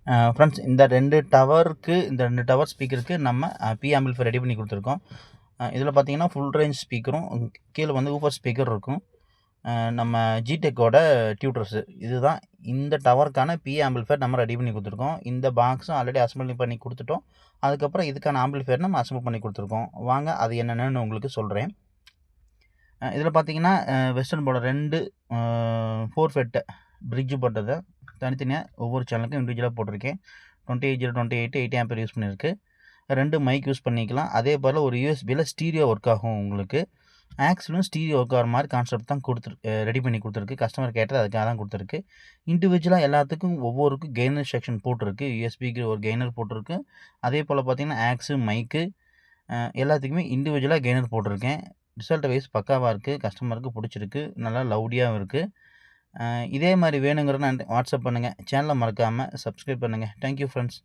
Friends இந்த 2 tower ஸ்பீக்கருக்கு நம்ம B amplifier ready பண்ணி கொடுத்துருக்கோம். இதில் பார்த்தீங்கன்னா ஃபுல் ரேஞ்ச் ஸ்பீக்கரும் கீழே வந்து ஊஃபர் ஸ்பீக்கர் இருக்கும். நம்ம ஜிடெக்கோட டியூட்டர்ஸு இதுதான் இந்த டவருக்கான பி ஆம்பிளிஃபையர் நம்ம ரெடி பண்ணி கொடுத்துருக்கோம். இந்த பாக்ஸும் ஆல்ரெடி அசம்பிள் பண்ணி கொடுத்துட்டோம். அதுக்கப்புறம் இதுக்கான ஆம்பிளிஃபையர் நம்ம அசம்பிள் பண்ணி கொடுத்துருக்கோம். வாங்க அது என்னென்னு உங்களுக்கு சொல்கிறேன். இதில் பார்த்தீங்கன்னா வெஸ்டர்ன் போர்டு 2 4 ஃபெட் பிரிட்ஜு போட்டதை தனித்தனியாக ஒவ்வொரு சேனலுக்கும் இண்டிவிஜுவலாக போட்டிருக்கேன். 28028 8 ஆம்பியர் யூஸ் பண்ணியிருக்கு. 2 மைக் யூஸ் பண்ணிக்கலாம். அதே போல் ஒரு யூஎஸ்பியில் ஸ்டீரியோ ஒர்க் ஆகும். உங்களுக்கு ஆக்சுவலும் ஸ்டீரியோ ஒர்க் ஆகிற மாதிரி கான்செப்ட் தான் ரெடி பண்ணி கொடுத்துருக்கு. கஸ்டமர் கேட்டது அதுக்காக தான் கொடுத்துருக்கு. இண்டிவிஜுவலாக எல்லாத்துக்கும் ஒவ்வொருக்கும் கெய்னர் செக்ஷன் போட்டிருக்கு. யூஎஸ்பிக்கு ஒரு கெய்னர் போட்டிருக்கு. அதே போல் பார்த்தீங்கன்னா ஆக்ஸு மைக்கு எல்லாத்துக்குமே இண்டிவிஜுவலாக கெய்னர் போட்டிருக்கேன். ரிசல்ட் வைஸ் பக்காவாக இருக்குது. கஸ்டமருக்கு பிடிச்சிருக்கு. நல்லா லவுடியாகவும் இருக்குது. இதே மாதிரி வேணுங்கிறத வாட்ஸ்அப் பண்ணுங்கள். சேனலை மறக்காமல் சப்ஸ்கிரைப் பண்ணுங்கள். Thank you friends.